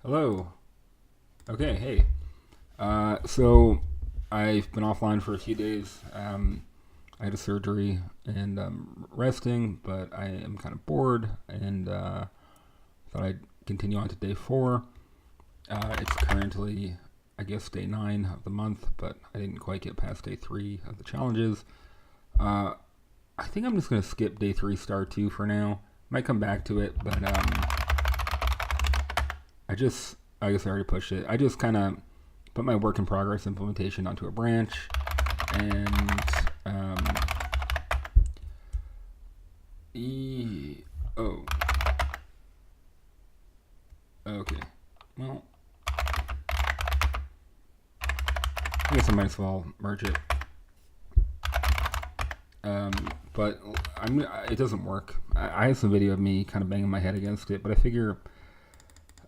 Hello. Okay, hey. So I've been offline for a few days. I had a surgery and resting, but I am kind of bored and thought I'd continue on to day 4. It's currently, I guess, day 9 of the month, but I didn't quite get past day 3 of the challenges. Uh, I think I'm just going to skip day 3 star 2 for now. Might come back to it, but I guess I already pushed it. I just kind of put my work in progress implementation onto a branch, and oh, okay. Well, I guess I might as well merge it. But it doesn't work. I have some video of me kind of banging my head against it, but I figure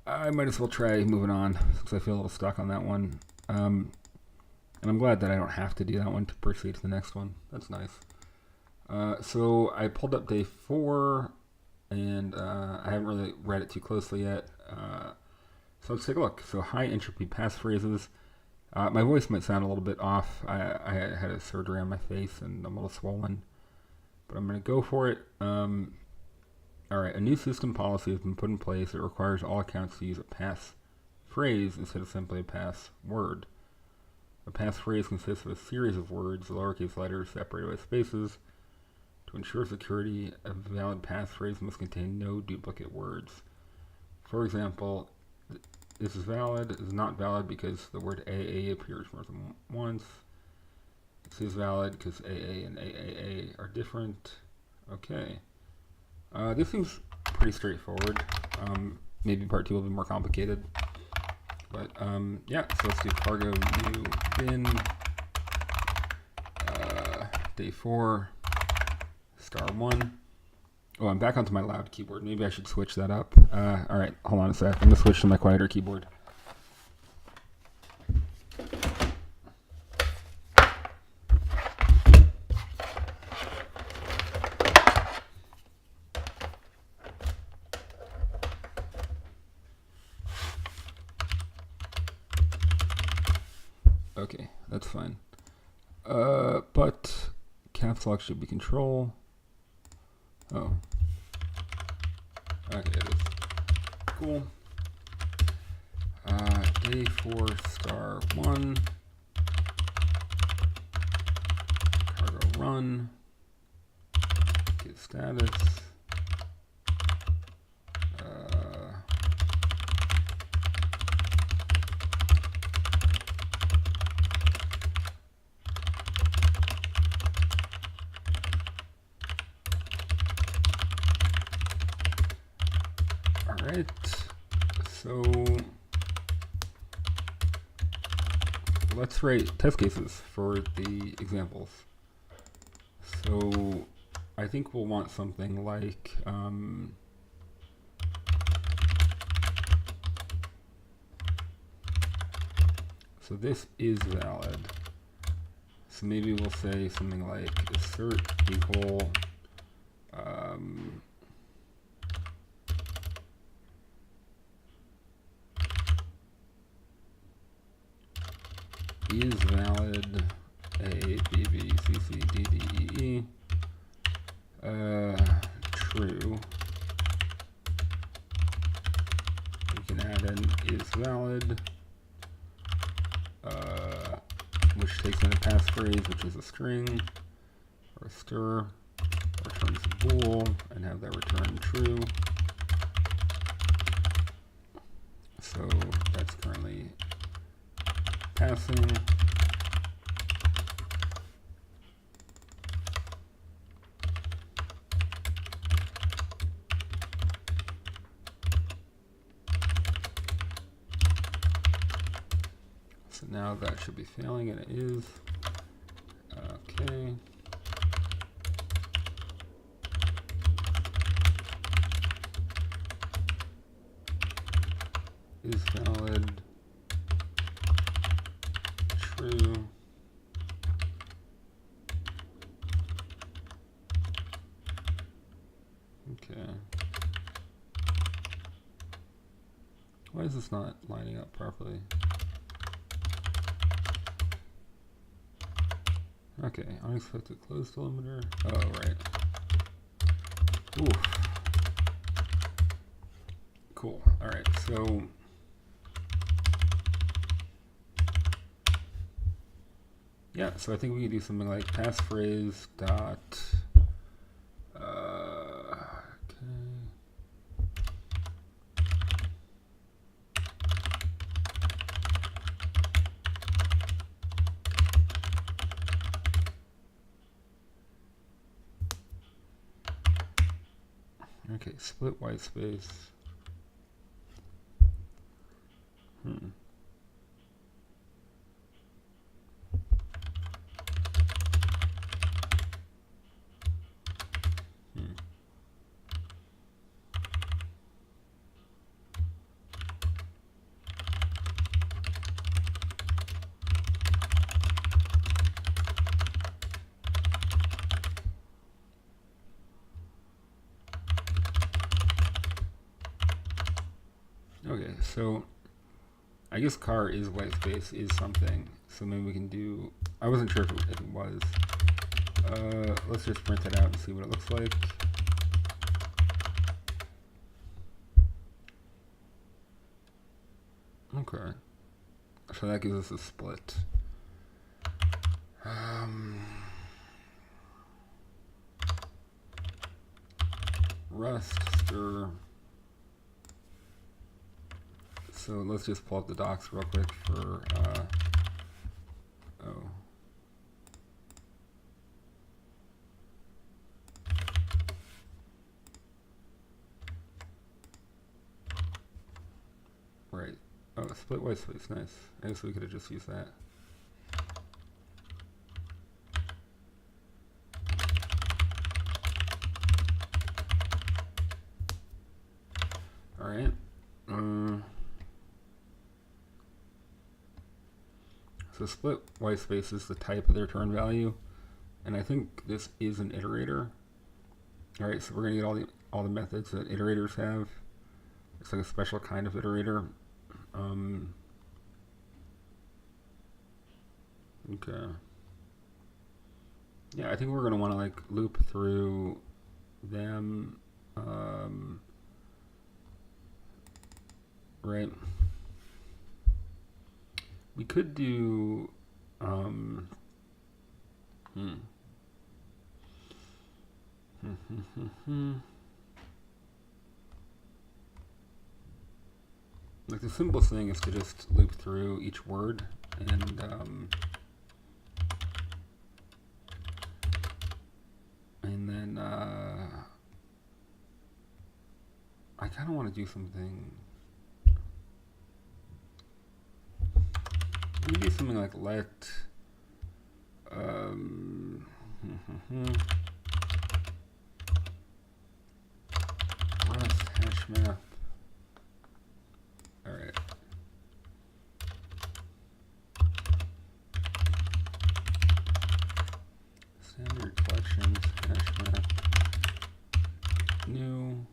I might as well try moving on since I feel a little stuck on that one. And I'm glad that I don't have to do that one to proceed to the next one. That's nice. So I pulled up day 4, and I haven't really read it too closely yet. So let's take a look. So high entropy passphrases. My voice might sound a little bit off. I had a surgery on my face and I'm a little swollen, but I'm going to go for it. All right, a new system policy has been put in place that requires all accounts to use a passphrase instead of simply a password. A passphrase consists of a series of words, lowercase letters separated by spaces. To ensure security, a valid passphrase must contain no duplicate words. For example, this is valid. This is not valid because the word AA appears more than once. This is valid because AA and AAA are different. Okay. This seems pretty straightforward. Maybe part 2 will be more complicated. But yeah, so let's do cargo new bin. Day 4, star 1. Oh, I'm back onto my loud keyboard. Maybe I should switch that up. Alright, hold on a sec. I'm going to switch to my quieter keyboard. Okay, that's fine. But caps lock should be control. Oh. Okay, it is. Cool. Day 4, star 1. Cargo run. Get status. Alright, so let's write test cases for the examples. So I think we'll want something like so this is valid. So maybe we'll say something like assert equal is valid A, B, B, C, C, D, D, E, E. True. We can add in is valid, which takes in a passphrase, which is a string or a stir, returns a bool, and have that return true. So that's currently passing. So now that should be failing, and it is. Okay. Is valid. True. Okay. Why is this not lining up properly? Okay, unexpected close delimiter. Oh, right. Oof. Cool. Alright, so yeah, so I think we can do something like passphrase dot okay, split white space. Okay, so I guess car is white space is something, so maybe we can do, I wasn't sure if it was. Let's just print it out and see what it looks like. Okay, so that gives us a split. Rust, stir. So let's just pull up the docs real quick for, oh. Right. Oh, split white space, nice. I guess we could have just used that. Alright. So split white space is the type of the return value, and I think this is an iterator. All right, so we're gonna get all the methods that iterators have. It's like a special kind of iterator. Okay. Yeah, I think we're gonna want to like loop through them. Right. We could do, like the simplest thing is to just loop through each word and then I kind of want to do something. Maybe something like let Rust hash map. All right. Standard collections hash map new,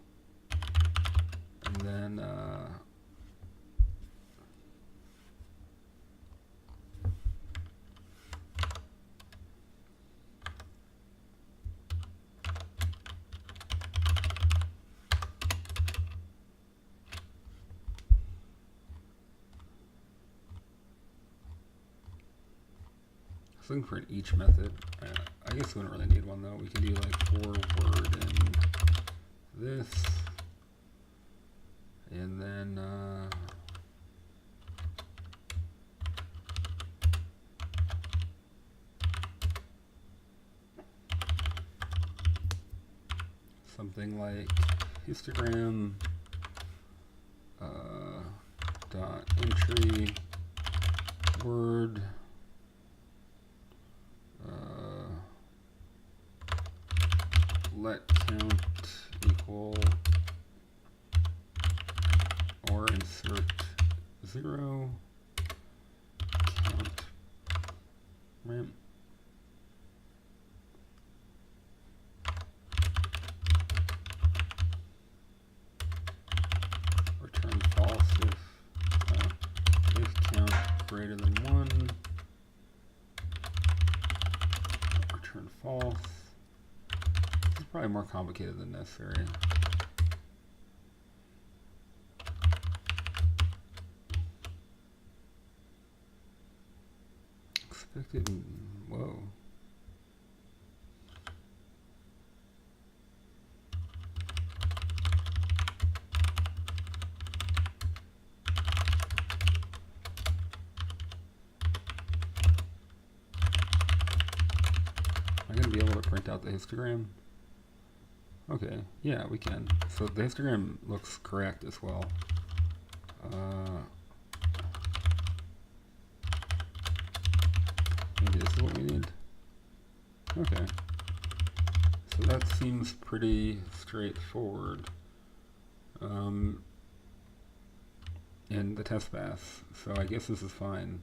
and then looking for an each method. I guess we don't really need one though. We can do like for word and this, and then something like histogram dot entry word let count equal or insert 0 count, right? Return false if greater than 1. Return false. This is probably more complicated than necessary. Expected, whoa. Am I going to be able to print out the histogram? Okay, yeah, we can. So the histogram looks correct as well. Maybe this is what we need. Okay. So that seems pretty straightforward. In the test pass. So I guess this is fine.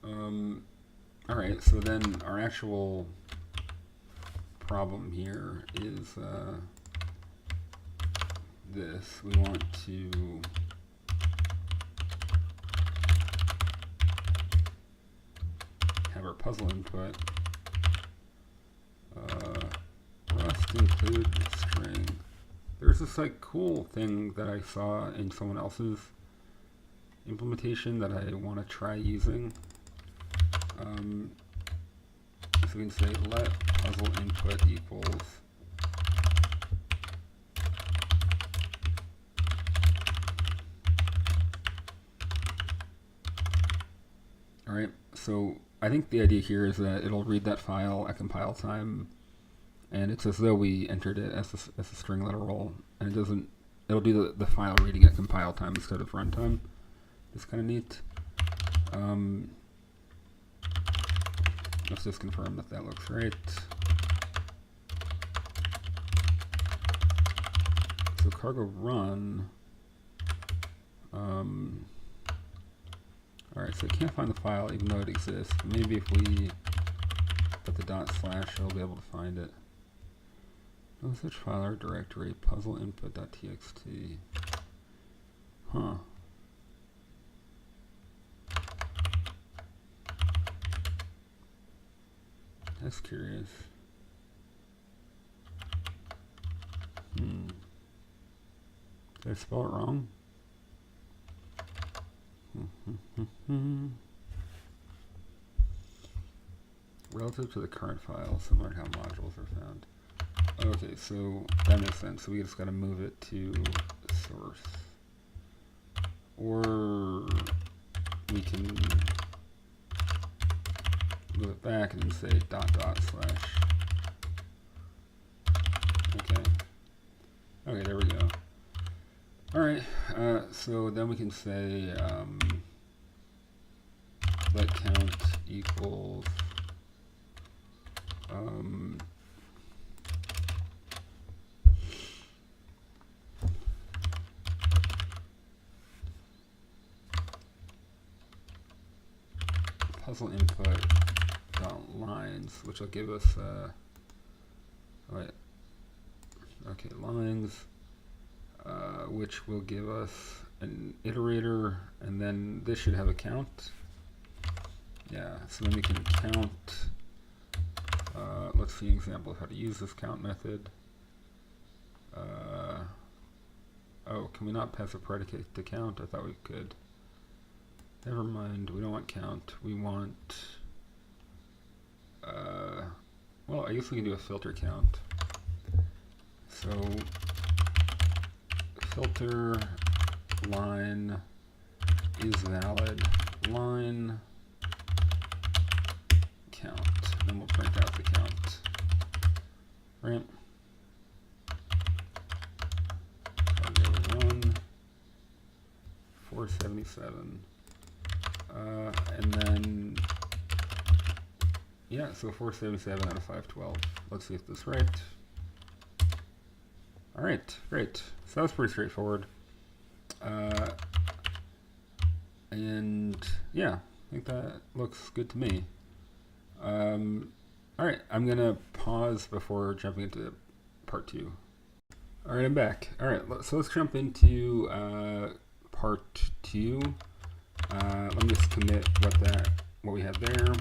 Alright, so then our actual problem here is this. We want to have our puzzle input Rust include string. There's this like cool thing that I saw in someone else's implementation that I want to try using. So we can say let puzzle input equals alright, so I think the idea here is that it'll read that file at compile time, and it's as though we entered it as a string literal, and it'll do the file reading at compile time instead of runtime. It's kind of neat. Let's just confirm that that looks right. So cargo run. Alright, so it can't find the file even though it exists. Maybe if we put the // it'll be able to find it. No such file or directory, puzzle input.txt. Huh. That's curious. Did I spell it wrong? Relative to the current file, similar to how modules are found. Okay, so that makes sense. So we just got to move it to source. Or we can move it back and then say .. Okay. Okay, there we go. Alright, so then we can say let count equals puzzle input lines, which will give us lines, which will give us an iterator, and then this should have a count. Yeah, so then we can count. Let's see an example of how to use this count method. Oh, can we not pass a predicate to count? I thought we could. Never mind, we don't want count. We want, well, I guess we can do a filter count. So, filter line is valid line count. And then we'll print out the count. Right? Run 477. And then, yeah, so 477 out of 512. Let's see if this is right. All right, great. So that was pretty straightforward. And yeah, I think that looks good to me. All right, I'm gonna pause before jumping into part 2. All right, I'm back. All right, so let's jump into part 2. Let me just commit what we had there.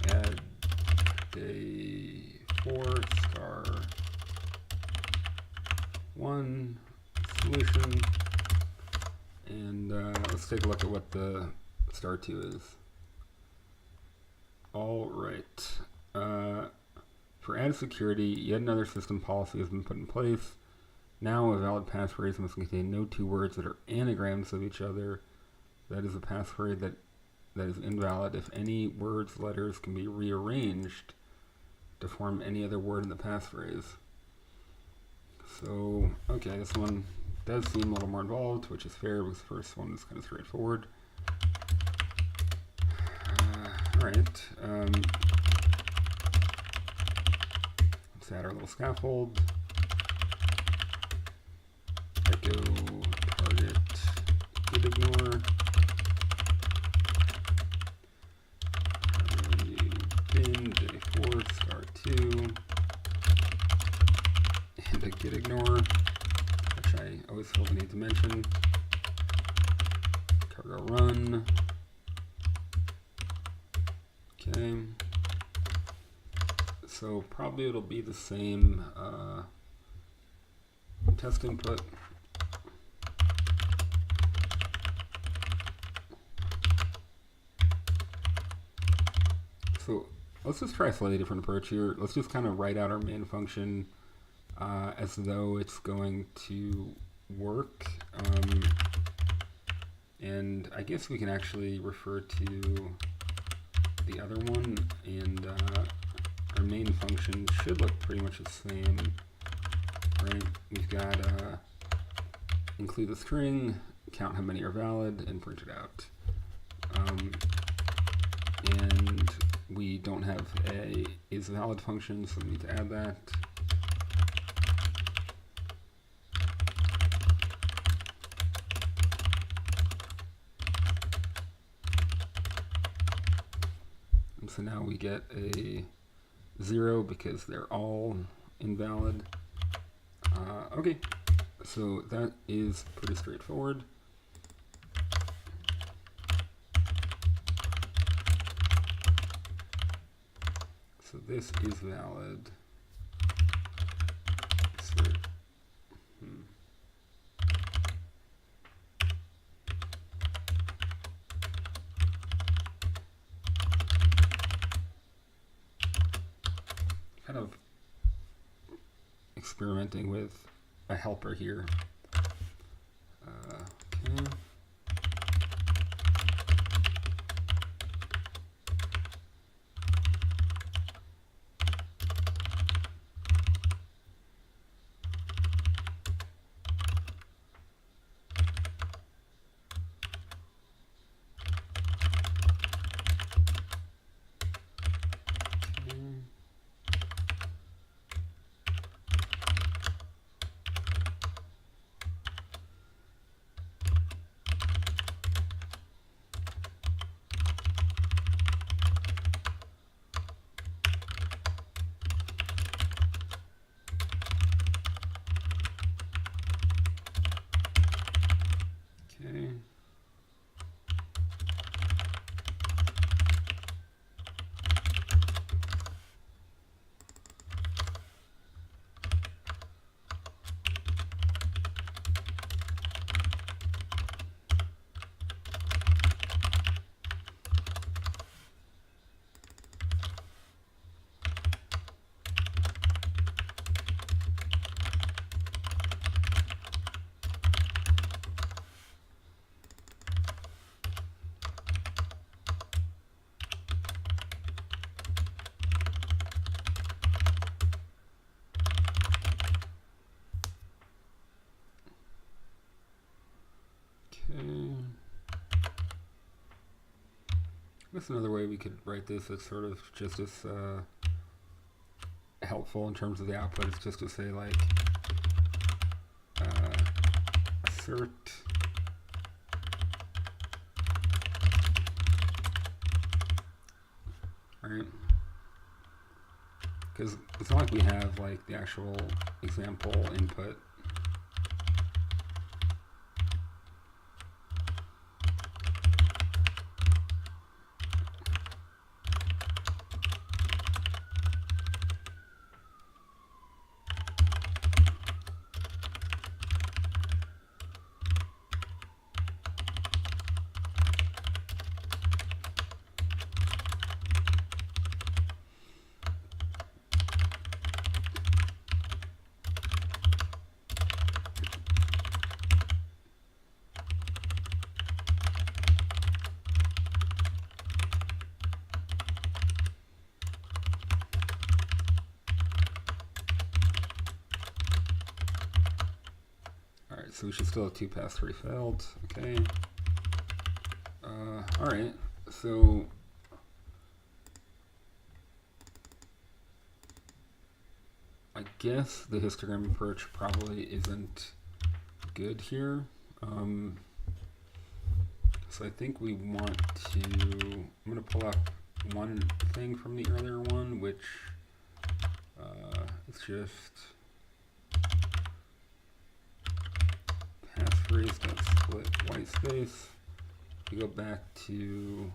Add day 4 star 1 solution, and let's take a look at what the star 2 is. All right. For added security, yet another system policy has been put in place. Now, a valid passphrase must contain no two words that are anagrams of each other. That is a passphrase that is invalid if any words, letters can be rearranged to form any other word in the passphrase. So, okay, this one does seem a little more involved, which is fair because the first one is kind of straightforward. Alright, let's add our little scaffold. Echo target git ignore. Bin day 4 star 2. And a git ignore, which I always feel the need to mention. Cargo run. Okay. So probably it'll be the same test input. So let's just try a slightly different approach here. Let's just kind of write out our main function as though it's going to work. And I guess we can actually refer to the other one, and our main function should look pretty much the same, right? We've got include the string, count how many are valid, and print it out. And we don't have a isValid function, so we need to add that. And so now we get a 0 because they're all invalid. Okay, so that is pretty straightforward. So this is valid. Kind of experimenting with a helper here. Okay. That's another way we could write this that's sort of just as helpful in terms of the output. It's just to say like assert right, because it's not like we have like the actual example input. so we should still have 2 pass 3 failed. Okay. Alright, so I guess the histogram approach probably isn't good here. So I think we want to, I'm going to pull up one thing from the earlier one, which is just passphrase.split white space. We go back to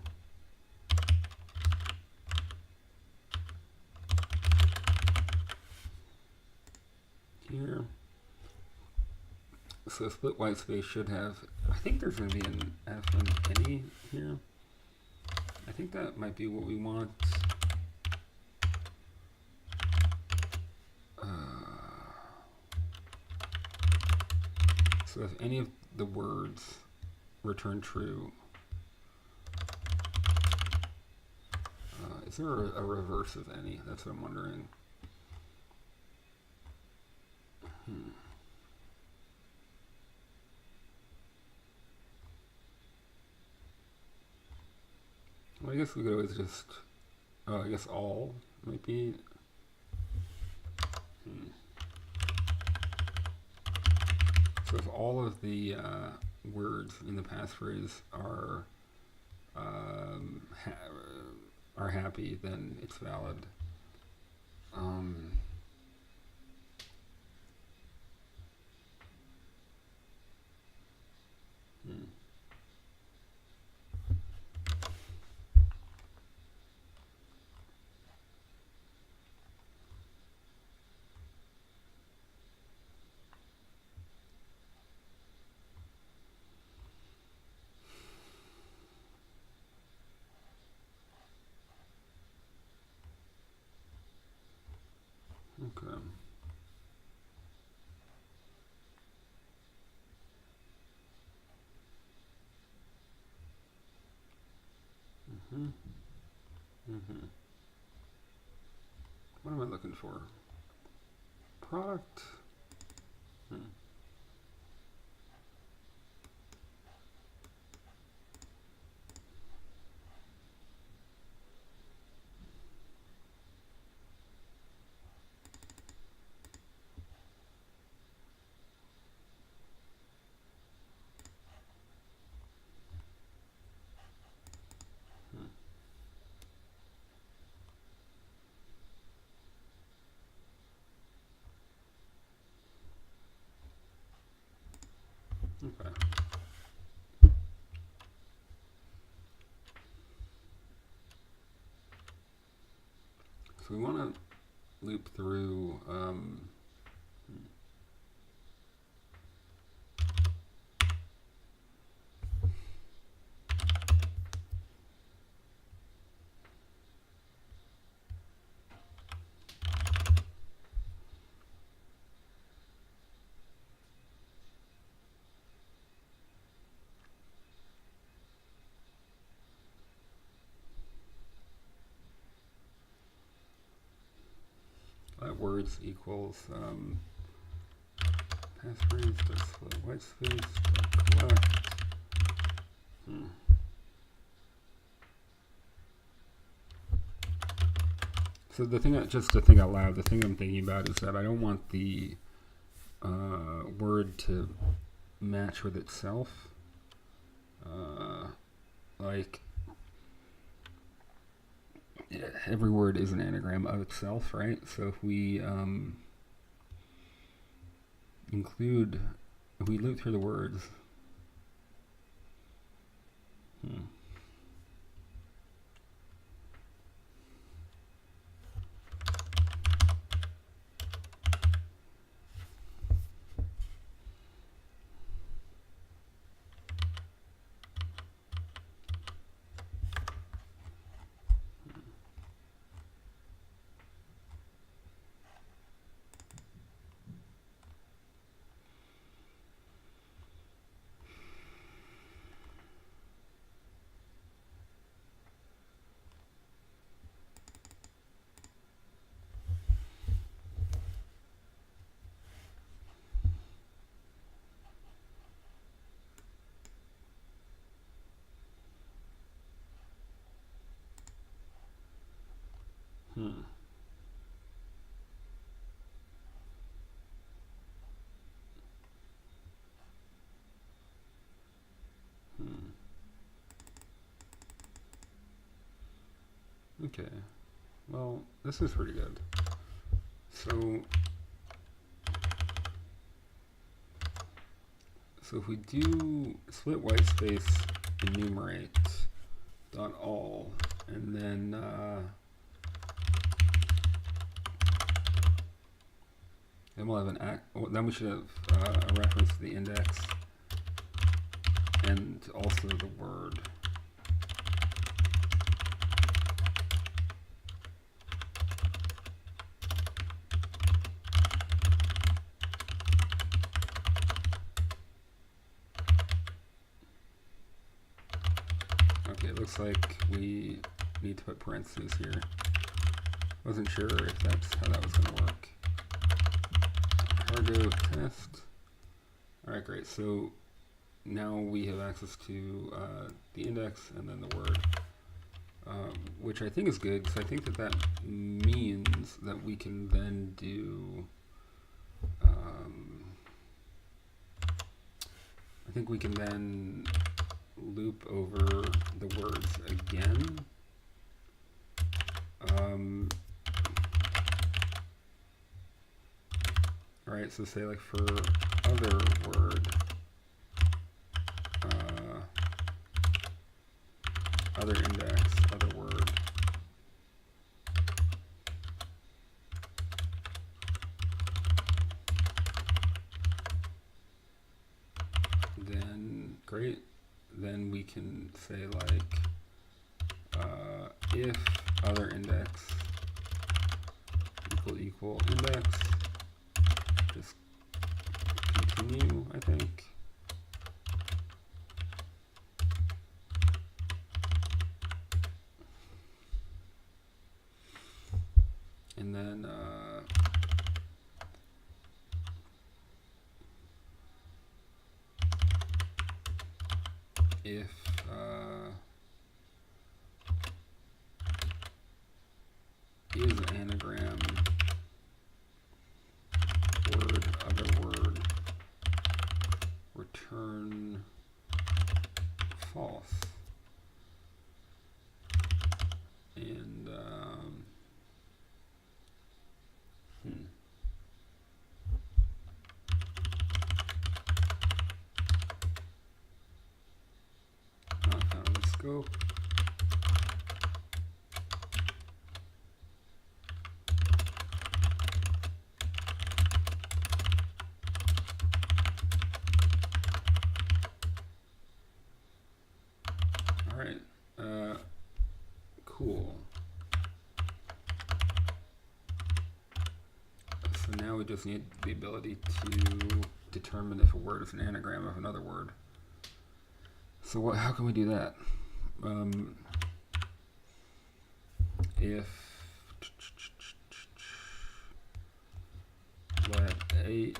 here. So split white space should have, I think there's going to be an F and any here. I think that might be what we want. So if any of the words return true, is there a reverse of any? That's what I'm wondering. Well, I guess we could always just, I guess all might be. So if all of the words in the passphrase are happy, then it's valid. Okay. What am I looking for? Product. Okay. So we want to loop through. Words equals passphrase split white space collect. So the thing, just to think out loud, the thing I'm thinking about is that I don't want the word to match with itself. Like every word is an anagram of itself, right? So if we if we loop through the words, Okay. Well, this is pretty good. So if we do split white space enumerate dot all, and then we'll have then we should have a reference to the index and also the word. Okay, it looks like we need to put parentheses here. Wasn't sure if that's how that was going to work. Cargo test. Alright, great. So now we have access to the index and then the word, which I think is good, because I think that means that we can then do, I think we can then loop over the words again. Alright, so say like for other word, other index, other word, then great, then we can say like if other index equal index, just continue, I think. And then if is anagram word other word, return false. And not found in the scope. Alright, cool. So now we just need the ability to determine if a word is an anagram of another word. So how can we do that? If let a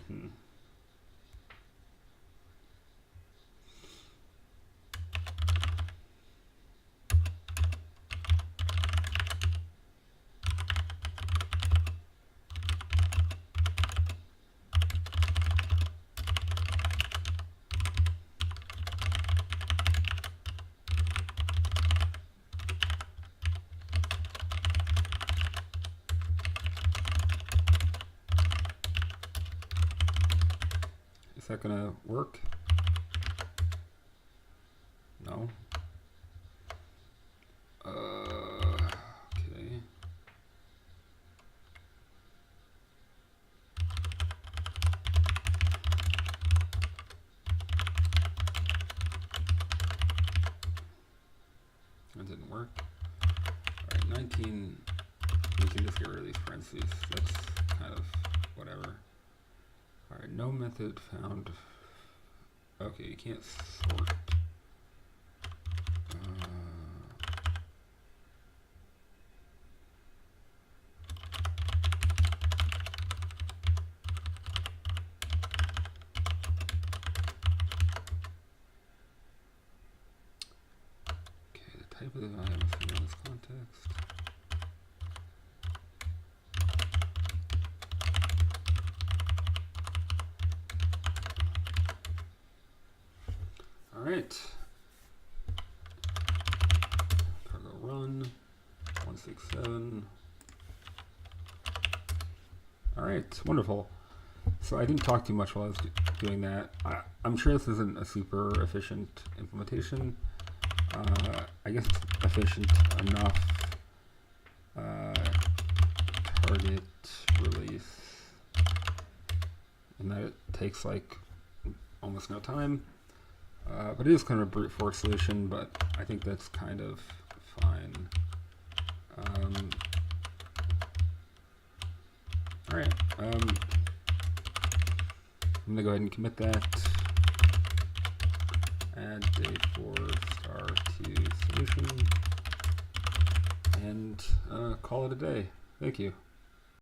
is that gonna work? No. Okay. That didn't work. Alright, 19. We can just get rid of these parentheses. That's kind of whatever. Alright, no method found. Okay, you can't sort. Okay, the type of the value must be in this context. Alright. Cargo run. 1 67. All right, wonderful. So I didn't talk too much while I was doing that. I'm sure this isn't a super efficient implementation. I guess it's efficient enough. Target release, and that it takes like almost no time. But it is kind of a brute force solution, but I think that's kind of fine. All right. I'm gonna go ahead and commit that. Add day4star2 solution and call it a day. Thank you.